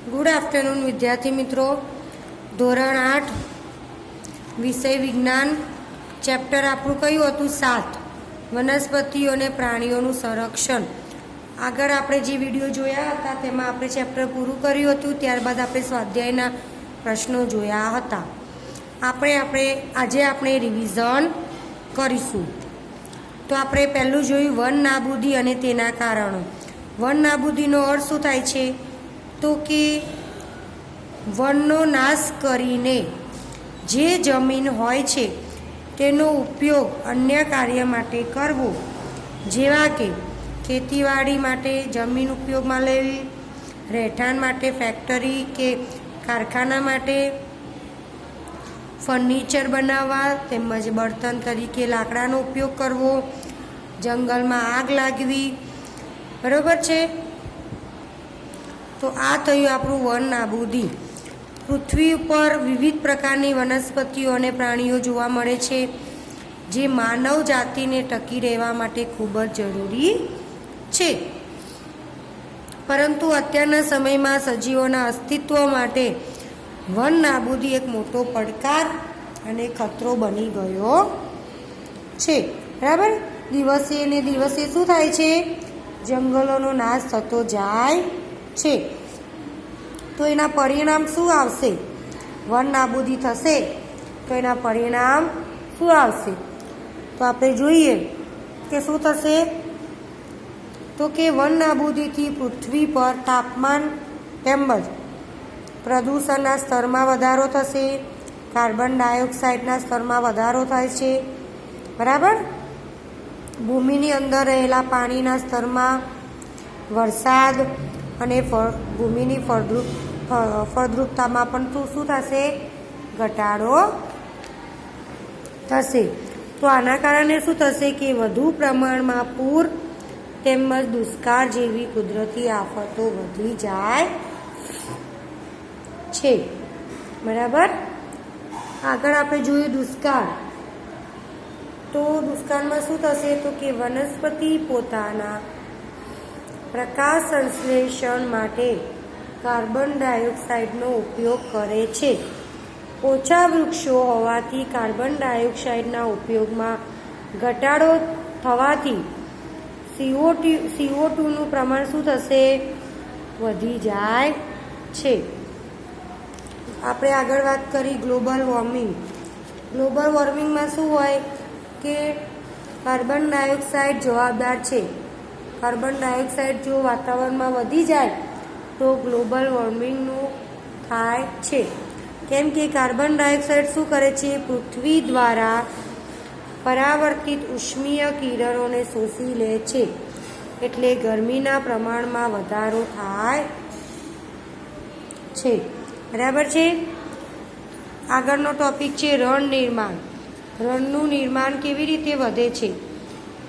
Good afternoon વિદ્યાર્થી મિત્રો. ધોરણ 8 વિષય વિજ્ઞાન ચેપ્ટર આપણું કયું હતું? 7 વનસ્પતિઓ અને પ્રાણીઓનું સંરક્ષણ. આગળ આપણે જે વિડીયો જોયા હતા તેમાં આપણે ચેપ્ટર પૂરું કર્યું હતું. ત્યારબાદ આપણે સ્વાધ્યાયના પ્રશ્નો જોયા હતા. આજે આપણે રિવિઝન કરીશું. તો આપણે પહેલું જોયું વન નાબૂદી અને તેના કારણો. વન નાબૂદીનો અર્થ શું થાય છે? તો કે વનનો નાશ કરીને જે જમીન હોય છે તેનો ઉપયોગ અન્ય કાર્ય માટે કરવો, જેવા કે ખેતીવાડી માટે જમીન ઉપયોગમાં લેવી, રહેઠાણ માટે ફેક્ટરી કે કારખાના માટે, ફર્નિચર બનાવવા તેમજ બળતણ તરીકે લાકડાનો ઉપયોગ કરવો, જંગલમાં આગ લાગવી. બરાબર છે? તો આ થયું આપણું વન નાબૂદી. પૃથ્વી ઉપર વિવિધ પ્રકારની વનસ્પતિઓ અને પ્રાણીઓ જોવા મળે છે, જે માનવ જાતિને ટકી રહેવા માટે ખૂબ જ જરૂરી છે. પરંતુ અત્યારના સમયમાં સજીવોના અસ્તિત્વ માટે વન નાબૂદી એક મોટો પડકાર અને ખતરો બની ગયો છે. બરાબર? દિવસે ને દિવસે શું થાય છે? જંગલોનો નાશ થતો જાય છે. તો એના પરિણામ શું આવશે? વન નાબૂદી થશે તો એના પરિણામ શું આવશે? તો આપણે જોઈએ કે શું થશે. તો કે વન નાબૂદીથી પૃથ્વી પર તાપમાન તેમજ પ્રદૂષણના સ્તરમાં વધારો થશે. કાર્બન ડાયોક્સાઇડના સ્તરમાં વધારો થાય છે. બરાબર? ભૂમિની અંદર રહેલા પાણીના સ્તરમાં વરસાદ અને ભૂમિની ફળદ્રુપતામાં પણ શું થશે? ઘટાડો થશે. તો આના કારણે શું થશે કે વધુ પ્રમાણમાં પૂર તેમજ દુષ્કાળ જેવી કુદરતી આફતો વધી જાય છે. બરાબર? આગળ આપણે જોયું દુષ્કાળ. તો દુષ્કાળમાં શું થશે? તો કે વનસ્પતિ પોતાના પ્રકાશ સંશ્લેષણ માટે કાર્બન ડાયોક્સાઇડનો ઉપયોગ કરે છે. ઓછા વૃક્ષો હોવાથી કાર્બન ડાયોક્સાઇડના ઉપયોગમાં ઘટાડો થવાથી CO2નું પ્રમાણ શું થશે? વધી જાય છે. આપણે આગળ વાત કરી ગ્લોબલ વોર્મિંગ. ગ્લોબલ વોર્મિંગમાં શું હોય કે કાર્બન ડાયોક્સાઇડ જવાબદાર છે. કાર્બન ડાયોક્સાઇડ જો વાતાવરણમાં વધી જાય તો ગ્લોબલ વોર્મિંગનું થાય છે. કેમ કે કાર્બન ડાયોક્સાઇડ શું કરે છે? પૃથ્વી દ્વારા પરાવર્તિત ઉષ્મીય કિરણોને શોષી લે છે. એટલે ગરમીના પ્રમાણમાં વધારો થાય છે. બરાબર છે? આગળનો ટોપિક છે રણ નિર્માણ. રણનું નિર્માણ કેવી રીતે વધે છે?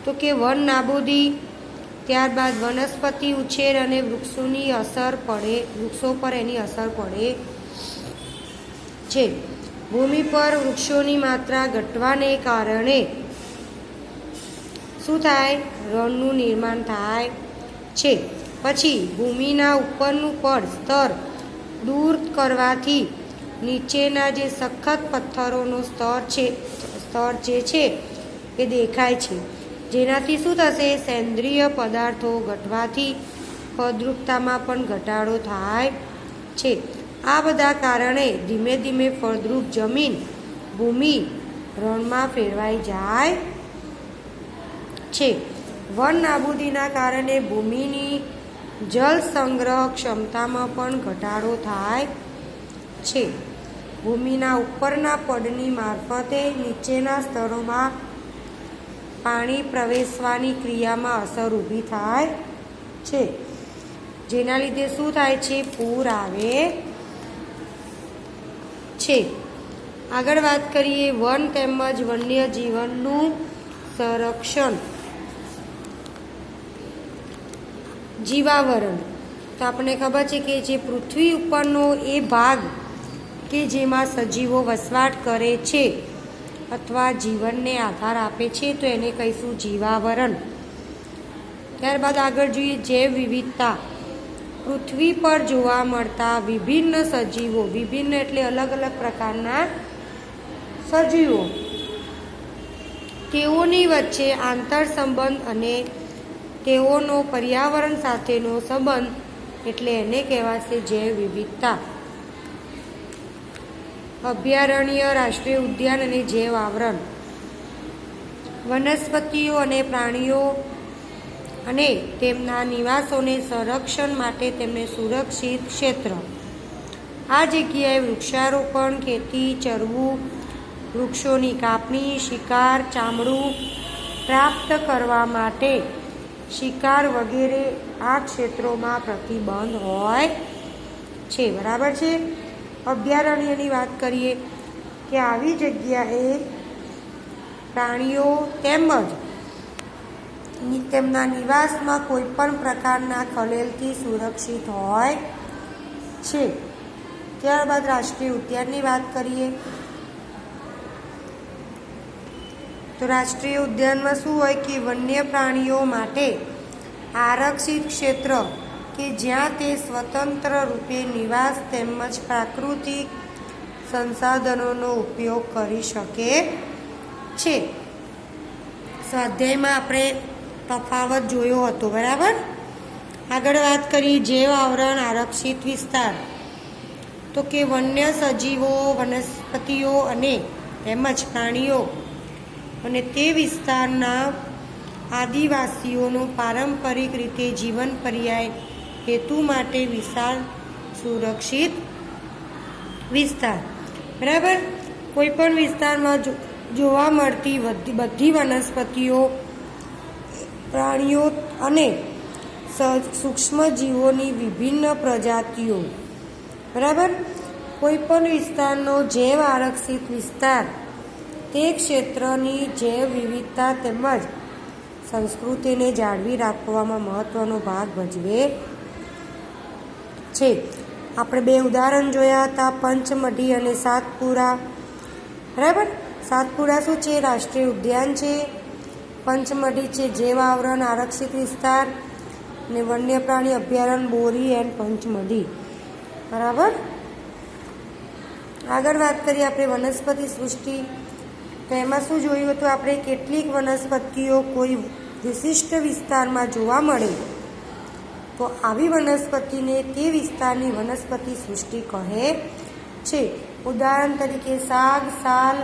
તો કે વન નાબૂદી, ત્યારબાદ વનસ્પતિ ઉછેર અને વૃક્ષો પર એની અસર પડે છે. ભૂમિ પર વૃક્ષોની માત્રા ઘટવાને કારણે શું થાય? રણનું નિર્માણ થાય છે. પછી ભૂમિના ઉપરનું સ્તર દૂર કરવાથી નીચેના જે સખત પથ્થરોનો સ્તર જે છે એ દેખાય છે. જેનાથી શું થશે? સેન્દ્રિય પદાર્થો ઘટવાથી ફળદ્રુપતામાં પણ ઘટાડો થાય છે. આ બધા કારણે ધીમે ધીમે ફળદ્રુપ ભૂમિ રણમાં ફેરવાઈ જાય છે. વન નાબૂદીના કારણે ભૂમિની જળ સંગ્રહ ક્ષમતામાં પણ ઘટાડો થાય છે. ભૂમિના ઉપરના પડની મારફતે નીચેના સ્તરોમાં પાણી પ્રવેશવાની ક્રિયામાં અસર ઊભી થાય છે. જેના લીધે શું થાય છે? પૂર આવે છે. આગળ વાત કરીએ વન તેમજ વન્ય જીવનનું સંરક્ષણ. જીવાવરણ. તો આપણને ખબર છે કે જે પૃથ્વી ઉપરનો એ ભાગ કે જેમાં સજીવો વસવાટ કરે છે અથવા જીવનને આધાર આપે છે તો એને કહીશું જીવાવરણ. ત્યારબાદ આગળ જોઈએ જૈવ વિવિધતા. પૃથ્વી પર જોવા મળતા વિભિન્ન સજીવો, વિભિન્ન એટલે અલગ અલગ પ્રકારના સજીવો, તેઓની વચ્ચે આંતર સંબંધ અને તેઓનો પર્યાવરણ સાથેનો સંબંધ એટલે એને કહેવાશે જૈવ વિવિધતા. અભયારણ્ય, રાષ્ટ્રીય ઉદ્યાન અને જૈવ આવરણ. વનસ્પતિઓ અને પ્રાણીઓ અને તેમના નિવાસોને સંરક્ષણ માટે તેમને સુરક્ષિત ક્ષેત્ર. આ જગ્યાએ વૃક્ષારોપણ, ખેતી, ચરવું, વૃક્ષોની કાપણી, શિકાર, ચામડું પ્રાપ્ત કરવા માટે શિકાર વગેરે આ ક્ષેત્રોમાં પ્રતિબંધ હોય છે. બરાબર છે. અભયારણ્યની વાત કરીએ કે આવી જગ્યાએ પ્રાણીઓ તેમજ તેમના નિવાસમાં કોઈ પણ પ્રકારના ખલેલથી સુરક્ષિત હોય છે. ત્યારબાદ રાષ્ટ્રીય ઉદ્યાનની વાત કરીએ તો રાષ્ટ્રીય ઉદ્યાનમાં શું હોય કે વન્ય પ્રાણીઓ માટે આરક્ષિત ક્ષેત્ર કે જ્યાં તે સ્વતંત્ર રૂપે નિવાસ તેમજ પ્રાકૃતિક સંસાધનોનો ઉપયોગ કરી શકે છે. સ્વાધ્યાયમાં આપણે તફાવત જોયો હતો. બરાબર. આગળ વાત કરીએ જૈવ આવરણ, આરક્ષિત વિસ્તાર. તો કે વન્ય સજીવો, વનસ્પતિઓ અને તેમજ પ્રાણીઓ અને તે વિસ્તારના આદિવાસીઓનો પારંપરિક રીતે જીવન પર્યાય હેતુ માટે વિશાળ સુરક્ષિત વિસ્તાર. બરાબર. કોઈ પણ વિસ્તારમાં જોવા મળતી બધી વનસ્પતિઓ, પ્રાણીઓ અને સૂક્ષ્મ જીવોની વિભિન્ન પ્રજાતિઓ. બરાબર. કોઈ પણ વિસ્તારનો જૈવ આરક્ષિત વિસ્તાર તે ક્ષેત્રની જૈવ વિવિધતા તેમજ સંસ્કૃતિને જાળવી રાખવામાં મહત્વનો ભાગ ભજવે છે. આપણે બે ઉદાહરણ જોયા હતા, પંચમઢી અને સાતપુરા. બરાબર. સાતપુરા શું છે? રાષ્ટ્રીય ઉદ્યાન છે. પંચમઢી છે જૈવ આવરણ આરક્ષિત વિસ્તાર અને વન્ય પ્રાણી અભયારણ્ય બોરી એન્ડ પંચમઢી. બરાબર. આગળ વાત કરીએ આપણે વનસ્પતિ સૃષ્ટિ. તો એમાં શું જોયું હતું આપણે? કેટલીક વનસ્પતિઓ કોઈ વિશિષ્ટ વિસ્તારમાં જોવા મળે તો આવી વનસ્પતિને તે વિસ્તારની વનસ્પતિ સૃષ્ટિ કહે છે. ઉદાહરણ તરીકે શાક, સાલ,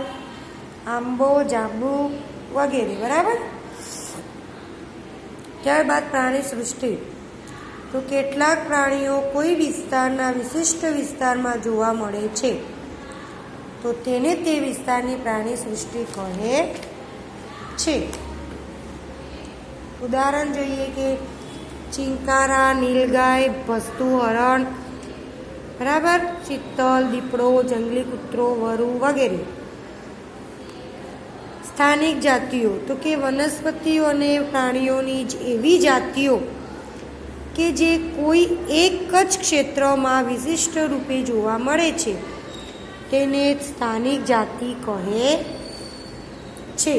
આંબો, જાંબુ વગેરે. બરાબર. ત્યારબાદ પ્રાણી સૃષ્ટિ. તો કેટલાક પ્રાણીઓ કોઈ વિસ્તારના વિશિષ્ટ વિસ્તારમાં જોવા મળે છે તો તેને તે વિસ્તારની પ્રાણી સૃષ્ટિ કહે છે. ઉદાહરણ જોઈએ કે ચિંકારા, નીલગાય, ભસ્તુ હરણ. બરાબર. ચિત્તલ, દીપડો, જંગલી કૂતરો, વરુ વગેરે. સ્થાનિક જાતિઓ. તો કે વનસ્પતિઓ અને પ્રાણીઓની જ એવી જાતિઓ કે જે કોઈ એક જ ક્ષેત્રમાં વિશિષ્ટ રૂપે જોવા મળે છે તેને સ્થાનિક જાતિ કહે છે.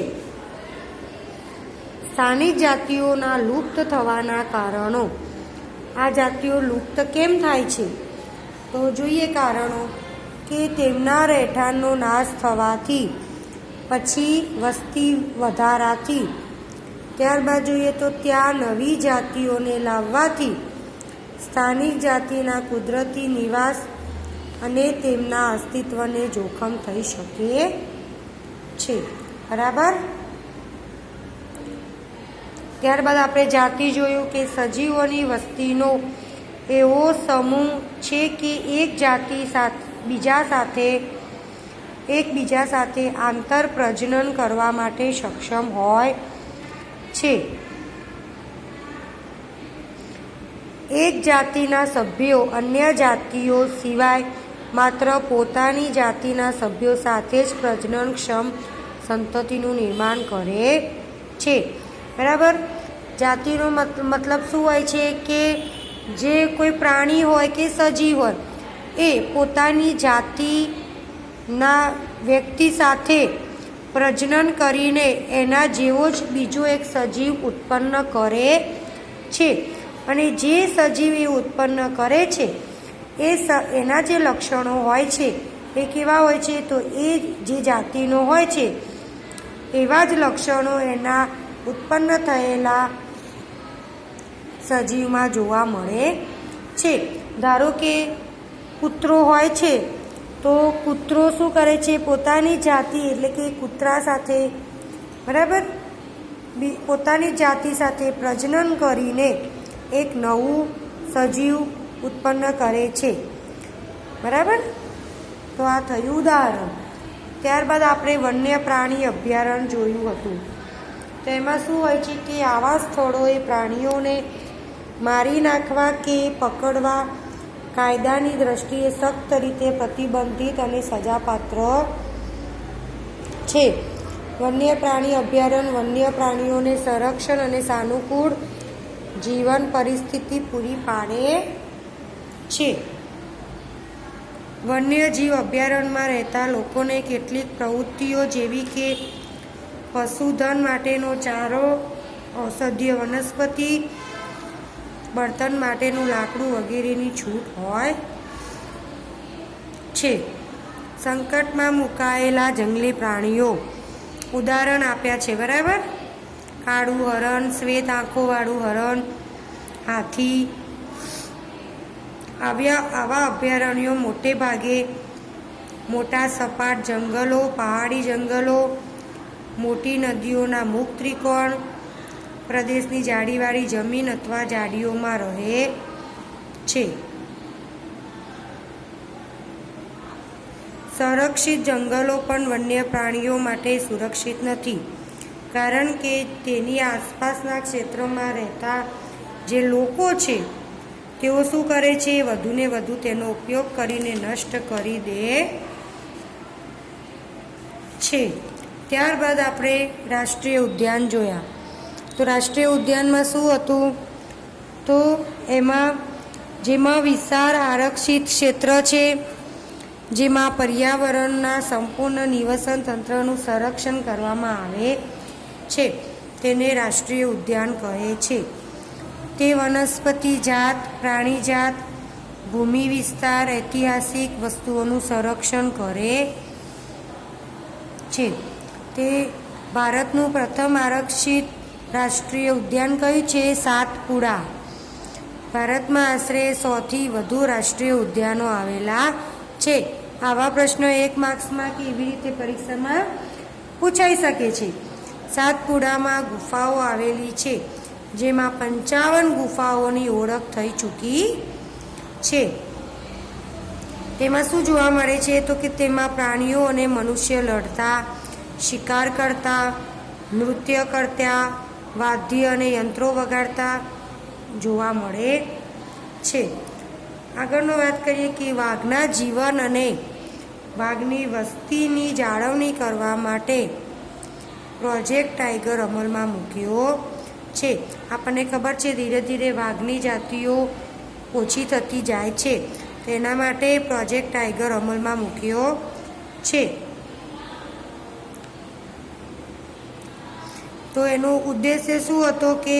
સ્થાનિક જાતિઓના લુપ્ત થવાના કારણો. આ જાતિઓ લુપ્ત કેમ થાય છે? તો જોઈએ કારણો કે તેમના રહેઠાણનો નાશ થવાથી, પછી વસ્તી વધારાથી, ત્યારબાદ જોઈએ તો ત્યાં નવી જાતિઓને લાવવાથી, સ્થાનિક જાતિના કુદરતી નિવાસ અને તેમના અસ્તિત્વને જોખમ થઈ શકે છે. બરાબર. ત્યારબાદ આપણે જાતિ જોયું કે સજીવોની વસ્તીનો એવો સમૂહ છે કે એકબીજા સાથે આંતર પ્રજનન કરવા માટે સક્ષમ હોય છે. એક જાતિના સભ્યો અન્ય જાતિઓ સિવાય માત્ર પોતાની જાતિના સભ્યો સાથે જ પ્રજનનક્ષમ સંતતિનું નિર્માણ કરે છે. બરાબર. જાતિનો મતલબ શું હોય છે કે જે કોઈ પ્રાણી હોય કે સજીવ હોય એ પોતાની જાતિના વ્યક્તિ સાથે પ્રજનન કરીને એના જેવો જ બીજો એક સજીવ ઉત્પન્ન કરે છે અને જે સજીવ એ ઉત્પન્ન કરે છે એના જે લક્ષણો હોય છે એ કેવા હોય છે? તો એ જે જાતિનો હોય છે એવા જ લક્ષણો એના ઉત્પન્ન થયેલા સજીવમાં જોવા મળે છે. ધારો કે કૂતરો હોય છે તો કૂતરો શું કરે છે? પોતાની જાતિ એટલે કે કૂતરા સાથે બરાબર પોતાની જાતિ સાથે પ્રજનન કરીને એક નવું સજીવ ઉત્પન્ન કરે છે. બરાબર, તો આ થયું ઉદાહરણ. ત્યારબાદ આપણે વન્ય પ્રાણી અભયારણ્ય જોયું હતું. તો એમાં શું હોય છે કે આવા સ્થળોએ પ્રાણીઓને મારી નાખવા કે પકડવા કાયદાની દ્રષ્ટિએ સખ્ત રીતે પ્રતિબંધિત અને સજાપાત્ર છે. વન્ય પ્રાણી અભયારણ્ય વન્ય પ્રાણીઓને સંરક્ષણ અને સાનુકૂળ જીવન પરિસ્થિતિ પૂરી પાડે છે. વન્યજીવ અભયારણ્યમાં રહેતા લોકોને કેટલીક પ્રવૃત્તિઓ જેવી કે પશુધન માટેનો ચારો, ઔષધીય વનસ્પતિ, બળતણ માટેનું લાકડું વગેરેની છૂટ હોય છે. સંકટમાં મુકાયેલા જંગલી પ્રાણીઓ ઉદાહરણ આપ્યા છે. બરાબર, કાળું હરણ, શ્વેત આંખોવાળું હરણ, હાથી. આવા અભયારણ્યો મોટે ભાગે મોટા સપાટ જંગલો, પહાડી જંગલો, મોટી નદીઓના મુખ ત્રિકોણ પ્રદેશની જાડીવાળી જમીન અથવા ઝાડીઓમાં રહે છે. સંરક્ષિત જંગલો પણ વન્ય પ્રાણીઓ માટે સુરક્ષિત નથી, કારણ કે તેની આસપાસના ક્ષેત્રમાં રહેતા જે લોકો છે તેઓ શું કરે છે? વધુને વધુ તેનો ઉપયોગ કરીને નષ્ટ કરી દે છે. ત્યારબાદ આપણે રાષ્ટ્રીય ઉદ્યાન જોયા. તો રાષ્ટ્રીય ઉદ્યાનમાં શું હતું? તો જેમાં વિશાળ આરક્ષિત ક્ષેત્ર છે, જેમાં પર્યાવરણના સંપૂર્ણ નિવસન તંત્રનું સંરક્ષણ કરવામાં આવે છે, તેને રાષ્ટ્રીય ઉદ્યાન કહે છે. તે વનસ્પતિ જાત, પ્રાણી જાત, ભૂમિ વિસ્તાર, ઐતિહાસિક વસ્તુઓનું સંરક્ષણ કરે છે. તે ભારતનું પ્રથમ આરક્ષિત રાષ્ટ્રીય ઉદ્યાન કયું છે? સાતપુડા. ભારતમાં આશરે 100થી વધુ રાષ્ટ્રીય ઉદ્યાનો આવેલા છે. આવા પ્રશ્નો 1 માર્ક્સમાં કે એવી રીતે પરીક્ષામાં પૂછાઈ શકે છે. સાતપુડામાં ગુફાઓ આવેલી છે, જેમાં 55 ગુફાઓની ઓળખ થઈ ચૂકી છે. તેમાં શું જોવા મળે છે? તો કે તેમાં પ્રાણીઓ અને મનુષ્ય લડતા, શિકાર કરતા, નૃત્ય કરતા, વાદ્ય અને યંત્રો વગાડતા જોવા મળે છે. આગળનો વાત કરીએ કે વાઘના જીવન અને વાઘની વસ્તીની જાળવણી કરવા માટે પ્રોજેક્ટ ટાઈગર અમલમાં મૂક્યો છે. આપણને ખબર છે ધીરે ધીરે વાઘની જાતિઓ ઓછી થતી જાય છે, તેના માટે પ્રોજેક્ટ ટાઈગર અમલમાં મૂક્યો છે. તો એનો ઉદ્દેશ્ય શું હતો કે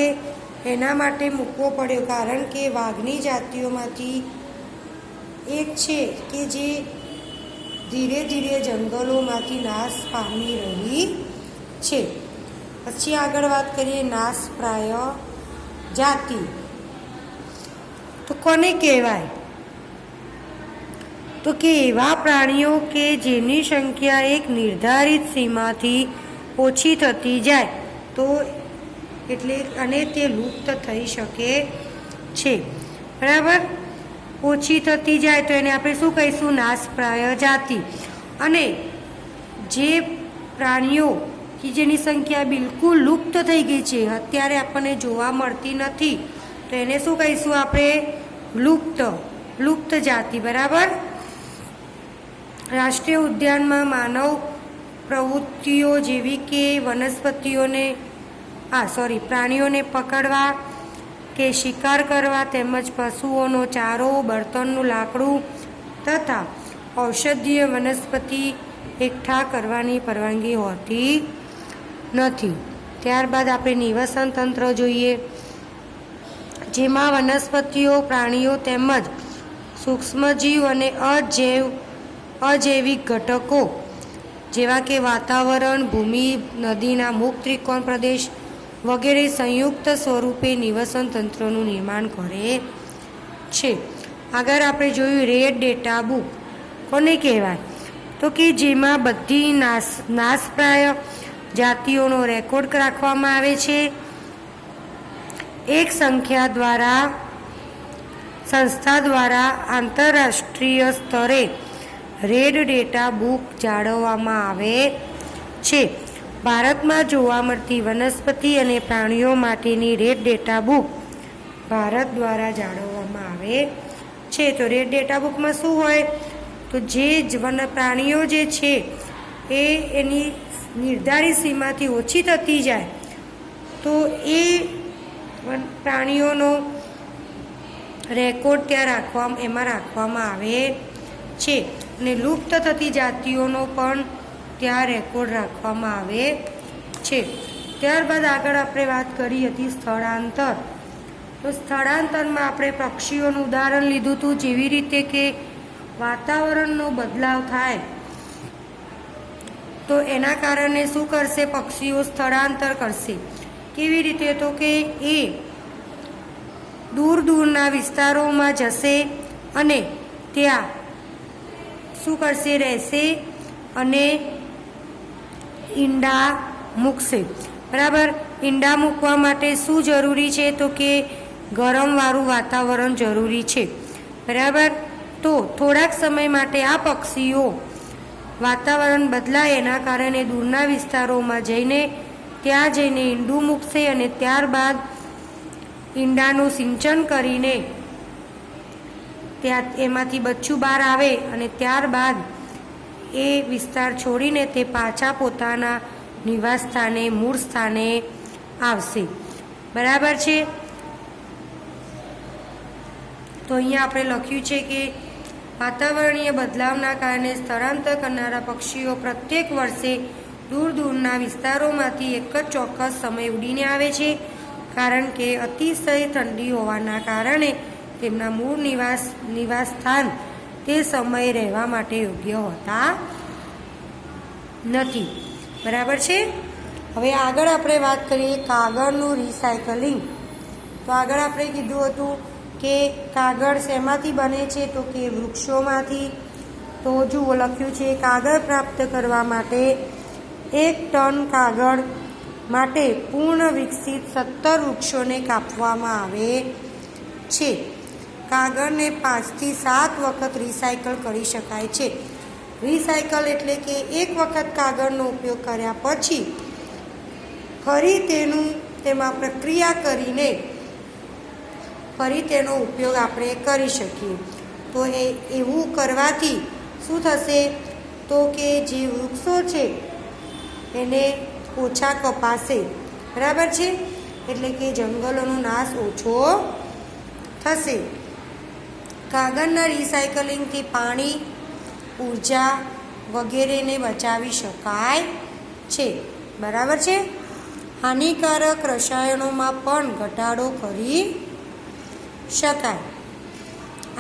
એના માટે મૂકવો પડ્યો, કારણ કે વાઘની જાતિઓમાંથી એક છે કે જે ધીરે ધીરે જંગલોમાંથી નાશ પામી રહી છે. પછી આગળ વાત કરીએ નાશપ્રાય જાતિ. તો કોને કહેવાય? તો કે એવા પ્રાણીઓ કે જેની સંખ્યા એક નિર્ધારિત સીમાથી ઓછી થતી જાય તો એટલે અને તે લુપ્ત થઈ શકે છે. બરાબર, ઓછી થતી જાય તો એને આપણે શું કહીશું? નાશપ્રાય જાતિ. અને જે પ્રાણીઓ કે જેની સંખ્યા બિલકુલ લુપ્ત થઈ ગઈ છે, અત્યારે આપણને જોવા મળતી નથી, તો એને શું કહીશું આપણે? લુપ્ત જાતિ. બરાબર. રાષ્ટ્રીય ઉદ્યાનમાં માનવ પ્રવૃત્તિઓ જેવી કે પ્રાણીઓને પકડવા કે શિકાર કરવા તેમજ પશુઓનો ચારો, બળતણનું લાકડું તથા ઔષધીય વનસ્પતિ એકઠા કરવાની પરવાનગી હોતી નથી. ત્યારબાદ આપણે નિવસન તંત્ર જોઈએ. જેમાં વનસ્પતિઓ, પ્રાણીઓ તેમજ સૂક્ષ્મજીવ અને અજૈવિક ઘટકો જેવા કે વાતાવરણ, ભૂમિ, નદીના મુક્ત ત્રિકોણ પ્રદેશ વગેરે સંયુક્ત સ્વરૂપે નિવસન તંત્રનું નિર્માણ કરે છે. આગળ આપણે જોયું રેડ ડેટા બુક કોને કહેવાય, તો કે જેમાં બધી નાશપ્રાય જાતિઓનો રેકોર્ડ રાખવામાં આવે છે. એક સંસ્થા દ્વારા આંતરરાષ્ટ્રીય સ્તરે રેડ ડેટા બુક જાળવવામાં આવે છે. ભારતમાં જોવા મળતી વનસ્પતિ અને પ્રાણીઓ માટેની રેડ ડેટા બુક ભારત દ્વારા જાળવવામાં આવે છે. તો રેડ ડેટા બુકમાં શું હોય, તો જે પ્રાણીઓ જે છે એ એની નિર્ધારિત સીમાથી ઓછી થતી જાય તો એ પ્રાણીઓનો રેકોર્ડ ત્યાં રાખવામાં આવે છે અને લુપ્ત થતી જાતિઓનો પણ ત્યાં રેકોર્ડ રાખવામાં આવે છે. ત્યારબાદ આગળ આપણે વાત કરી હતી સ્થળાંતર. તો સ્થળાંતરમાં આપણે પક્ષીઓનું ઉદાહરણ લીધું હતું, જેવી રીતે કે વાતાવરણનો બદલાવ થાય તો એના કારણે શું કરશે, પક્ષીઓ સ્થળાંતર કરશે. કેવી રીતે, તો કે એ દૂરના વિસ્તારોમાં જશે અને ત્યાં શું કરશે, રહેશે અને ઈંડા મૂકશે. બરાબર. ઈંડા મૂકવા માટે શું જરૂરી છે, તો કે ગરમવાળું વાતાવરણ જરૂરી છે. બરાબર. તો થોડાક સમય માટે આ પક્ષીઓ વાતાવરણ બદલાય એના કારણે દૂરના વિસ્તારોમાં ત્યાં જઈને ઈંડું મૂકશે અને ત્યારબાદ ઈંડાનું સિંચન કરીને એમાંથી બચ્ચું બહાર આવે અને ત્યારબાદ એ વિસ્તાર છોડીને તે પાછા પોતાના નિવાસ સ્થાને, મૂળ સ્થાને આવશે. બરાબર છે. તો અહીંયા આપણે લખ્યું છે કે વાતાવરણીય બદલાવના કારણે સ્થળાંતર કરનારા પક્ષીઓ પ્રત્યેક વર્ષે દૂરના વિસ્તારોમાંથી એક જ ચોક્કસ સમય ઉડીને આવે છે, કારણ કે અતિશય ઠંડી હોવાના કારણે તેમના મૂળ નિવાસ સ્થાન તે સમયે રહેવા માટે યોગ્ય હોતા નથી. બરાબર છે. હવે આગળ આપણે વાત કરીએ કાગળનું રિસાયકલિંગ. તો આગળ આપણે કીધું હતું કે કાગળ શેમાંથી બને છે, તો કે વૃક્ષોમાંથી. તો જુઓ લખ્યું છે, કાગળ પ્રાપ્ત કરવા માટે 1 ટન કાગળ માટે પૂર્ણ વિકસિત 17 વૃક્ષોને કાપવામાં આવે છે. કાગળને 5 થી 7 વખત રિસાયકલ કરી શકાય છે. રિસાયકલ એટલે કે એક વખત કાગળનો ઉપયોગ કર્યા પછી ફરી તેમાં પ્રક્રિયા કરીને ફરી તેનો ઉપયોગ આપણે કરી શકીએ. તો એવું કરવાથી શું થશે, તો કે જે વૃક્ષો છે એને ઓછા કપાશે. બરાબર છે. એટલે કે જંગલોનો નાશ ઓછો થશે. કાગળના રિસાયકલિંગથી પાણી, ઉર્જા વગેરેને બચાવી શકાય છે. બરાબર છે. હાનિકારક રસાયણોમાં પણ ઘટાડો કરી શકાય.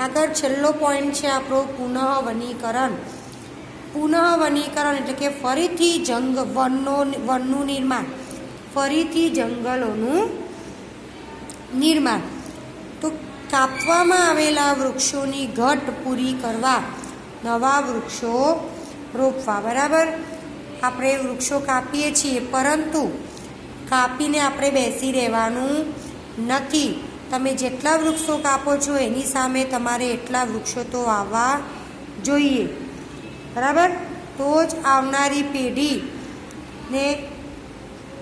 આગળ છેલ્લો પોઈન્ટ છે આપણો પુનઃવનીકરણ. પુનઃવનીકરણ એટલે કે ફરીથી વનનું નિર્માણ, ફરીથી જંગલોનું નિર્માણ. તો કાપવામાં આવેલા વૃક્ષોની ઘટ પૂરી કરવા નવા વૃક્ષો રોપવા. બરાબર. આપણે વૃક્ષો કાપીએ છીએ, પરંતુ કાપીને આપણે બેસી રહેવાનું નથી. તમે જેટલા વૃક્ષો કાપો છો એની સામે તમારે એટલા વૃક્ષો તો વાવવા જોઈએ. બરાબર. તો જ આવનારી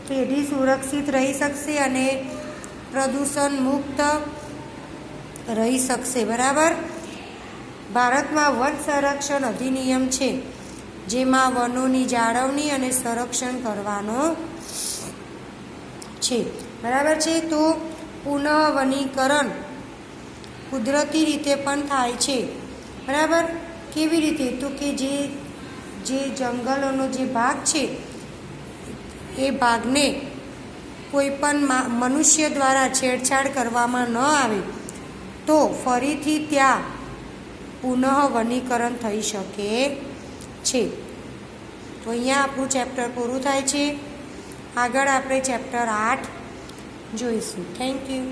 પેઢી સુરક્ષિત રહી શકશે અને પ્રદૂષણ મુક્ત રહી શકશે. બરાબર. ભારતમાં વન સંરક્ષણ અધિનિયમ છે, જેમાં વનોની જાળવણી અને સંરક્ષણ કરવાનો છે. બરાબર છે. તો પુનઃવનીકરણ કુદરતી રીતે પણ થાય છે. બરાબર. કેવી રીતે, તો કે જે જંગલોનો જે ભાગ છે એ ભાગને કોઈ પણ મનુષ્ય દ્વારા છેડછાડ કરવામાં ન આવે તો ફરીથી ત્યાં પુનઃ વનીકરણ થઈ શકે છે. તો અહીંયા આપણું ચેપ્ટર પૂરું થાય છે. આગળ આપણે ચેપ્ટર 8 જોઈશું. Thank you.